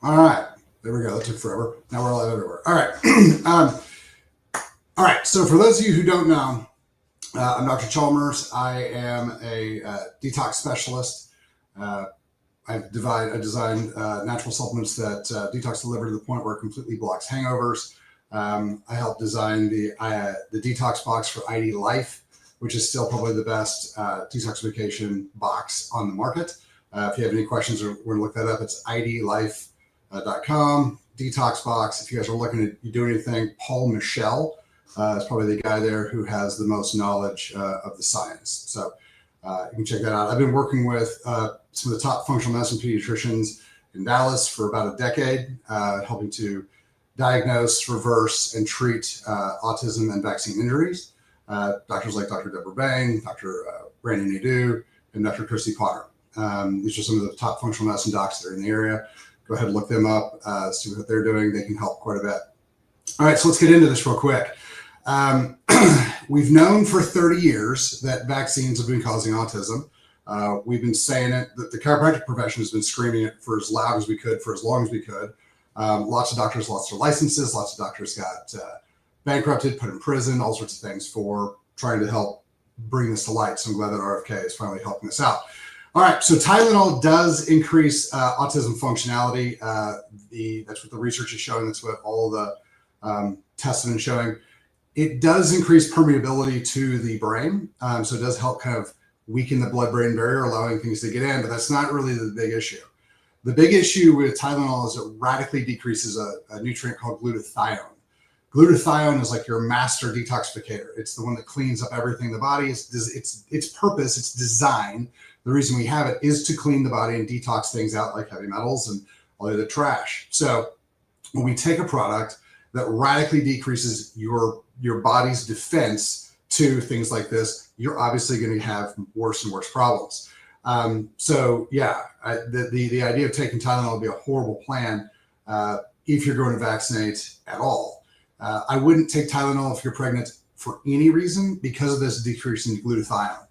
All right, there we go. That took forever. Now we're live everywhere. All right. All right. So for those of you who don't know, I'm Dr. Chalmers. I am a detox specialist. Uh, I designed natural supplements that detox deliver to the point where it completely blocks hangovers. I helped design the detox box for ID Life, which is still probably the best detoxification box on the market. If you have any questions or want to look that up, it's idlife.com, detox box. If you guys are looking to do anything, Paul Michel is probably the guy there who has the most knowledge of the science. So you can check that out. I've been working with some of the top functional medicine pediatricians in Dallas for about a decade, helping to diagnose, reverse, and treat autism and vaccine injuries. Doctors like Dr. Deborah Bang, Dr. Randy Nadeau, and Dr. Christy Potter. These are some of the top functional medicine docs that are in the area. Go ahead and look them up, see what they're doing. They can help quite a bit. All right, so let's get into this real quick. We've known for 30 years that vaccines have been causing autism. We've been saying it, that the chiropractic profession has been screaming it for as loud as we could, for as long as we could. Lots of doctors lost their licenses. Lots of doctors got bankrupted, put in prison, all sorts of things for trying to help bring this to light. So I'm glad that RFK is finally helping us out. All right, so Tylenol does increase autism functionality. That's what the research is showing. That's what all the tests have been showing. It does increase permeability to the brain. So it does help kind of weaken the blood-brain barrier, allowing things to get in, but that's not really the big issue. The big issue with Tylenol is it radically decreases a nutrient called glutathione. Glutathione is like your master detoxificator. It's the one that cleans up everything in the body. Its purpose, its design, the reason we have it is to clean the body and detox things out like heavy metals and all the other trash. So when we take a product that radically decreases your body's defense to things like this, you're obviously going to have worse and worse problems. So yeah, the idea of taking Tylenol would be a horrible plan if you're going to vaccinate at all. I wouldn't take Tylenol if you're pregnant for any reason because of this decrease in glutathione.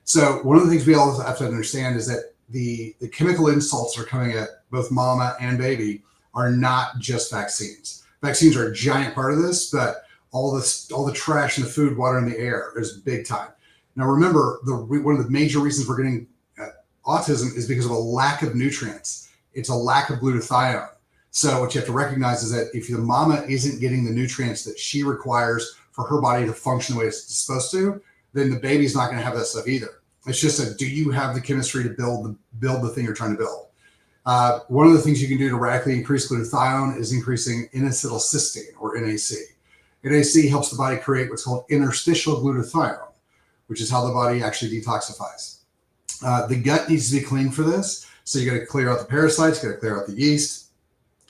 So one of the things we all have to understand is that the chemical insults that are coming at both mama and baby are not just vaccines. Vaccines are a giant part of this, but all the trash in the food, water, and the air is big time. Now remember, one of the major reasons we're getting autism is because of a lack of nutrients. It's a lack of glutathione. So what you have to recognize is that if the mama isn't getting the nutrients that she requires for her body to function the way it's supposed to, then the baby's not going to have that stuff either. It's just do you have the chemistry to build the thing you're trying to build? One of the things you can do to radically increase glutathione is increasing N-acetylcysteine, or NAC. NAC helps the body create what's called interstitial glutathione, which is how the body actually detoxifies. The gut needs to be clean for this. So you got to clear out the parasites, you got to clear out the yeast.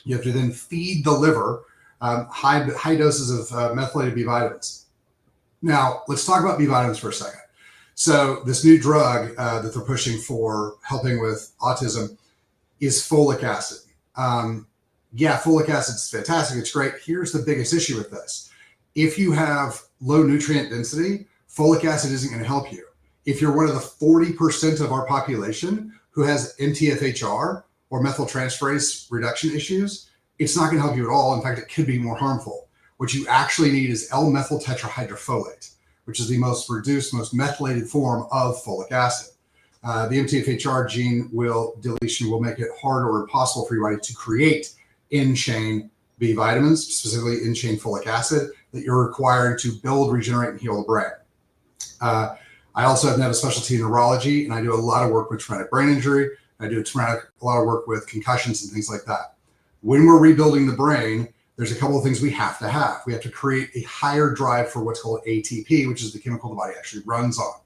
You have to then feed the liver high doses of methylated B vitamins. Now, let's talk about B vitamins for a second. So this new drug that they're pushing for helping with autism is folic acid. Yeah, folic acid is fantastic. It's great. Here's the biggest issue with this. If you have low nutrient density, folic acid isn't going to help you. If you're one of the 40% of our population who has MTHFR or methyltransferase reduction issues, it's not going to help you at all. In fact, it could be more harmful. What you actually need is L-methyl tetrahydrofolate, which is the most reduced, most methylated form of folic acid. The MTHFR gene deletion will make it hard or impossible for your body to create in-chain B vitamins, specifically in-chain folic acid, that you're required to build, regenerate, and heal the brain. I also have a specialty in neurology, and I do a lot of work with traumatic brain injury. I do a lot of work with concussions and things like that. When we're rebuilding the brain, there's a couple of things we have to have. We have to create a higher drive for what's called ATP, which is the chemical the body actually runs on.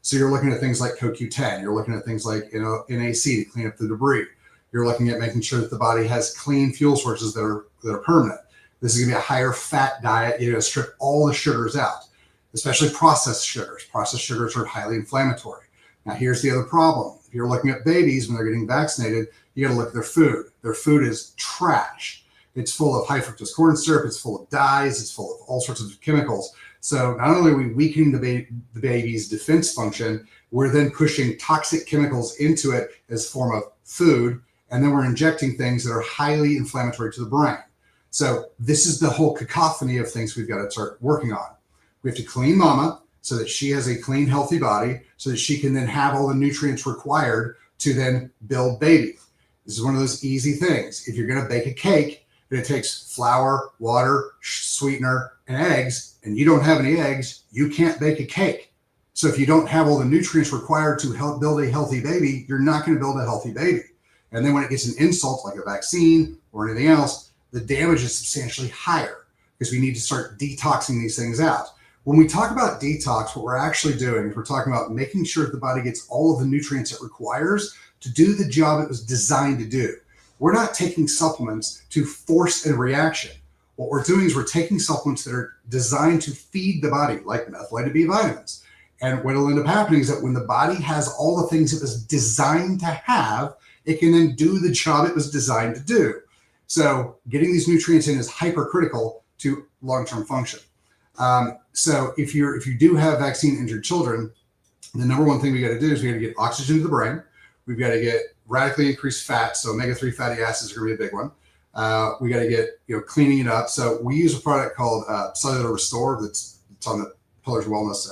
So you're looking at things like CoQ10. You're looking at things like NAC to clean up the debris. You're looking at making sure that the body has clean fuel sources that are permanent. This is going to be a higher fat diet. You're going to strip all the sugars out, especially processed sugars. Processed sugars are highly inflammatory. Now, here's the other problem. If you're looking at babies when they're getting vaccinated, you got to look at their food. Their food is trash. It's full of high fructose corn syrup. It's full of dyes. It's full of all sorts of chemicals. So not only are we weakening the baby's defense function, we're then pushing toxic chemicals into it as a form of food and then we're injecting things that are highly inflammatory to the brain. So this is the whole cacophony of things we've got to start working on. We have to clean mama so that she has a clean, healthy body, so that she can then have all the nutrients required to then build baby. This is one of those easy things. If you're going to bake a cake, and it takes flour, water, sweetener, and eggs, and you don't have any eggs, you can't bake a cake. So if you don't have all the nutrients required to help build a healthy baby, you're not going to build a healthy baby. And then when it gets an insult like a vaccine or anything else, the damage is substantially higher because we need to start detoxing these things out. When we talk about detox, what we're actually doing is we're talking about making sure that the body gets all of the nutrients it requires to do the job it was designed to do. We're not taking supplements to force a reaction. What we're doing is we're taking supplements that are designed to feed the body, like methylated B vitamins. And what will end up happening is that when the body has all the things it was designed to have, it can then do the job it was designed to do. So getting these nutrients in is hypercritical to long-term function. So if you do have vaccine injured children, the number one thing we got to do is we got to get oxygen to the brain. We've got to get radically increased fat. So omega-3 fatty acids are going to be a big one. We got to get, cleaning it up. So we use a product called Cellular Restore it's on the Pillars Wellness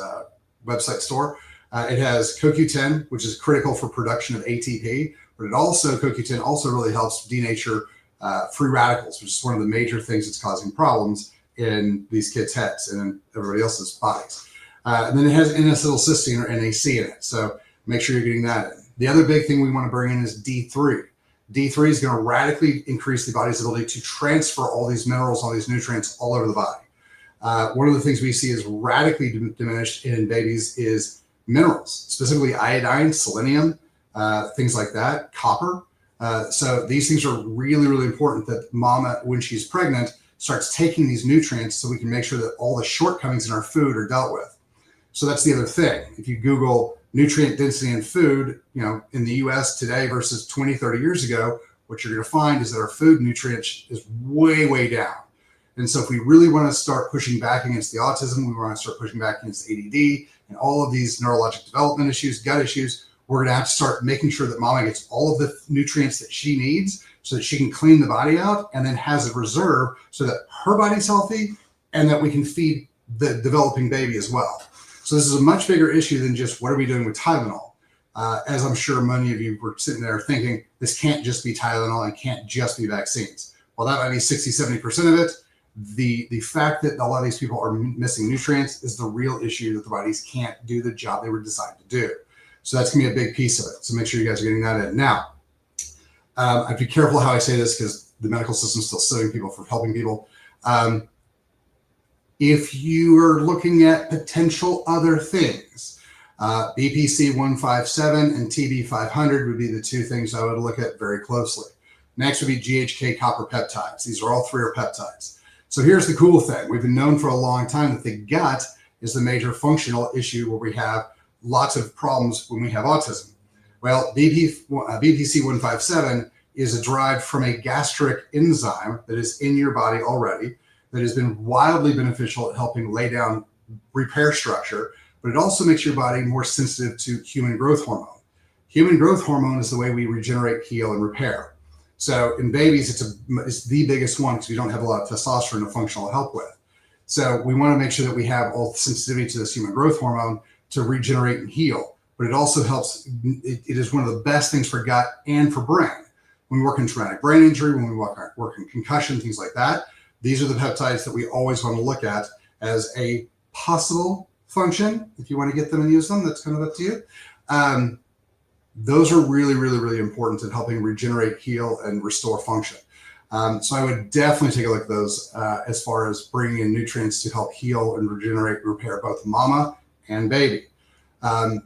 website store. It has CoQ10, which is critical for production of ATP, but CoQ10 also really helps denature free radicals, which is one of the major things that's causing problems in these kids' heads and in everybody else's bodies. And then it has N-acetylcysteine or NAC in it. So make sure you're getting that in. The other big thing we want to bring in is D3. D3 is going to radically increase the body's ability to transfer all these minerals, all these nutrients all over the body. One of the things we see is radically diminished in babies is minerals, specifically iodine, selenium, things like that, copper. So these things are really, really important that mama, when she's pregnant, starts taking these nutrients so we can make sure that all the shortcomings in our food are dealt with. So that's the other thing. If you Google nutrient density in food, in the US today versus 20, 30 years ago, what you're going to find is that our food nutrients is way, way down. And so if we really want to start pushing back against the autism, we want to start pushing back against ADD and all of these neurologic development issues, gut issues, we're going to have to start making sure that mama gets all of the nutrients that she needs so that she can clean the body out and then has a reserve so that her body's healthy and that we can feed the developing baby as well. So this is a much bigger issue than just what are we doing with Tylenol. As I'm sure many of you were sitting there thinking, this can't just be Tylenol and can't just be vaccines. Well, that might be 60, 70% of it. The fact that a lot of these people are missing nutrients is the real issue that the bodies can't do the job they were designed to do. So that's going to be a big piece of it. So make sure you guys are getting that in. Now, I have to be careful how I say this because the medical system is still suing people for helping people. If you are looking at potential other things, BPC 157 and TB 500 would be the two things I would look at very closely. Next would be GHK copper peptides. These are all three are peptides. So here's the cool thing. We've been known for a long time that the gut is the major functional issue where we have lots of problems when we have autism. Well, BPC 157 is derived from a gastric enzyme that is in your body already that has been wildly beneficial at helping lay down repair structure, but it also makes your body more sensitive to human growth hormone. Human growth hormone is the way we regenerate, heal, and repair. So in babies, it's the biggest one because we don't have a lot of testosterone to functional help with. So we want to make sure that we have all the sensitivity to this human growth hormone to regenerate and heal. But it also helps, it is one of the best things for gut and for brain. When we work in traumatic brain injury, when we work in concussion, things like that, these are the peptides that we always want to look at as a possible function. If you want to get them and use them, that's kind of up to you. Those are really, really, really important in helping regenerate, heal, and restore function. So I would definitely take a look at those as far as bringing in nutrients to help heal and regenerate and repair both mama and baby.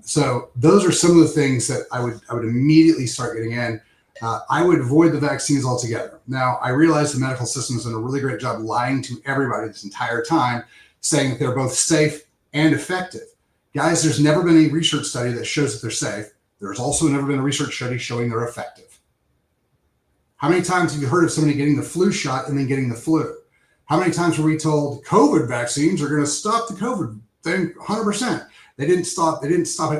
So those are some of the things that I would immediately start getting in. I would avoid the vaccines altogether. Now, I realize the medical system has done a really great job lying to everybody this entire time, saying that they're both safe and effective. Guys, there's never been a research study that shows that they're safe. There's also never been a research study showing they're effective. How many times have you heard of somebody getting the flu shot and then getting the flu? How many times were we told COVID vaccines are going to stop the COVID thing 100%? They didn't stop it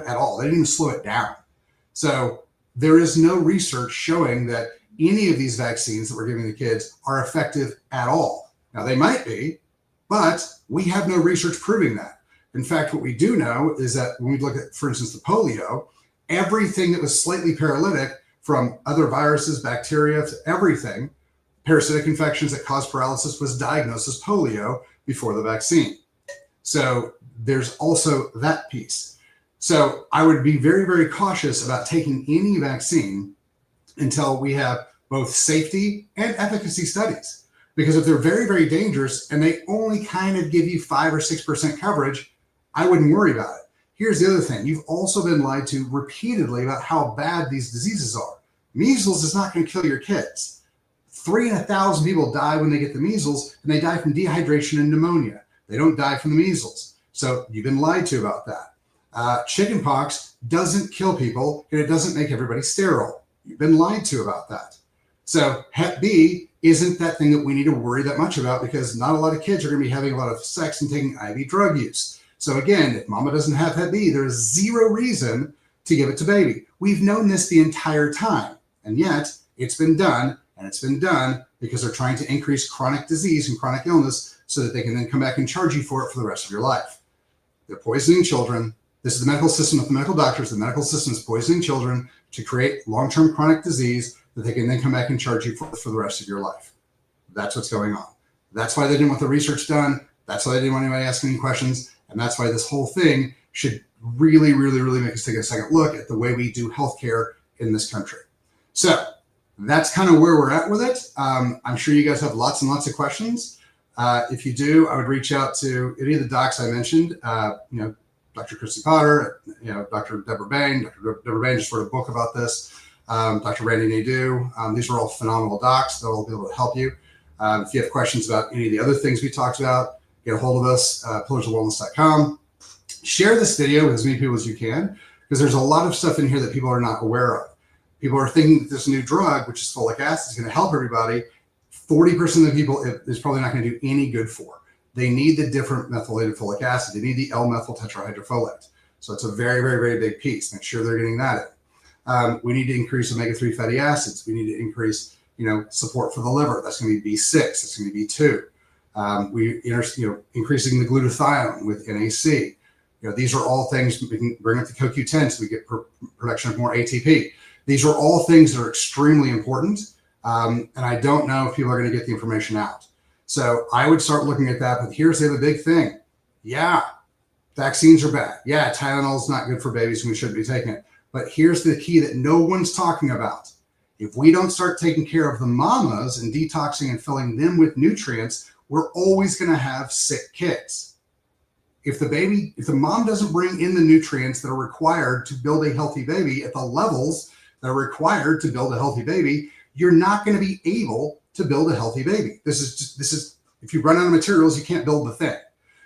at all. They didn't even slow it down. So there is no research showing that any of these vaccines that we're giving the kids are effective at all. Now, they might be, but we have no research proving that. In fact, what we do know is that when we look at, for instance, the polio, everything that was slightly paralytic, from other viruses, bacteria, to everything, parasitic infections that cause paralysis, was diagnosed as polio before the vaccine. So there's also that piece. So I would be very, very cautious about taking any vaccine until we have both safety and efficacy studies. Because if they're very, very dangerous and they only kind of give you 5 or 6% coverage, I wouldn't worry about it. Here's the other thing. You've also been lied to repeatedly about how bad these diseases are. Measles is not going to kill your kids. 3 in 1,000 people die when they get the measles, and they die from dehydration and pneumonia. They don't die from the measles. So you've been lied to about that. Chickenpox doesn't kill people, and it doesn't make everybody sterile. You've been lied to about that. So Hep B isn't that thing that we need to worry that much about, because not a lot of kids are going to be having a lot of sex and taking IV drug use. So again, if mama doesn't have Hep B, there's zero reason to give it to baby. We've known this the entire time, and yet it's been done, and it's been done because they're trying to increase chronic disease and chronic illness so that they can then come back and charge you for it for the rest of your life. They're poisoning children. This is the medical system with the medical doctors. The medical system is poisoning children to create long-term chronic disease that they can then come back and charge you for the rest of your life. That's what's going on. That's why they didn't want the research done. That's why they didn't want anybody asking any questions. And that's why this whole thing should really, really, really make us take a second look at the way we do healthcare in this country. So that's kind of where we're at with it. I'm sure you guys have lots and lots of questions. If you do, I would reach out to any of the docs I mentioned, Dr. Christy Potter, Dr. Deborah Bain. Dr. Deborah Bain just wrote a book about this. Dr. Randy Nadeau. These are all phenomenal docs. They'll be able to help you. If you have questions about any of the other things we talked about, get a hold of us, pillarsofwellness.com. Share this video with as many people as you can, because there's a lot of stuff in here that people are not aware of. People are thinking that this new drug, which is folic acid, is going to help everybody. 40% of the people is probably not going to do any good for. They need the different methylated folic acid. They need the L-methyl tetrahydrofolate. So it's a very, very, very big piece. Make sure they're getting that in. We need to increase omega-3 fatty acids. We need to increase, support for the liver. That's going to be B6. That's going to be B2. Increasing the glutathione with NAC. These are all things. We can bring up the CoQ10 so we get production of more ATP. These are all things that are extremely important. And I don't know if people are going to get the information out. So I would start looking at that. But here's the other big thing. Yeah, vaccines are bad. Yeah, Tylenol is not good for babies and we shouldn't be taking it. But here's the key that no one's talking about. If we don't start taking care of the mamas and detoxing and filling them with nutrients, we're always going to have sick kids. If the mom doesn't bring in the nutrients that are required to build a healthy baby at the levels that are required to build a healthy baby, you're not going to be able to build a healthy baby. This is if you run out of materials, you can't build the thing.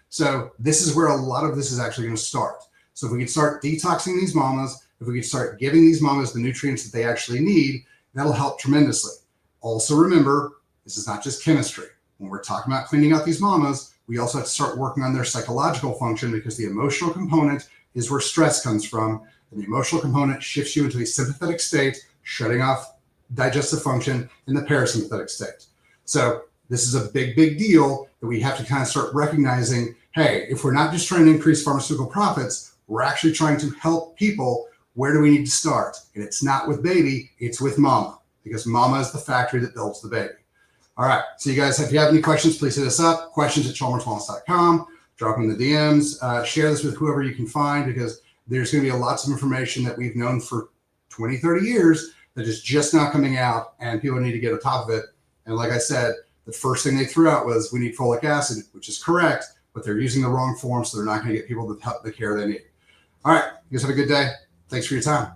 So this is where a lot of this is actually going to start. So if we could start detoxing these mamas, if we could start giving these mamas the nutrients that they actually need, that'll help tremendously. Also remember, this is not just chemistry. When we're talking about cleaning out these mamas, we also have to start working on their psychological function, because the emotional component is where stress comes from. And the emotional component shifts you into a sympathetic state, shutting off digestive function in the parasympathetic state. So this is a big, big deal that we have to kind of start recognizing, hey, if we're not just trying to increase pharmaceutical profits, we're actually trying to help people. Where do we need to start? And it's not with baby, it's with mama, because mama is the factory that builds the baby. All right. So you guys, if you have any questions, please hit us up. questions@chalmerswellness.com. Drop them in the DMs. Share this with whoever you can find, because there's going to be lots of information that we've known for 20, 30 years that is just now coming out, and people need to get on top of it. And like I said, the first thing they threw out was we need folic acid, which is correct, but they're using the wrong form, so they're not going to get people the care they need. All right. You guys have a good day. Thanks for your time.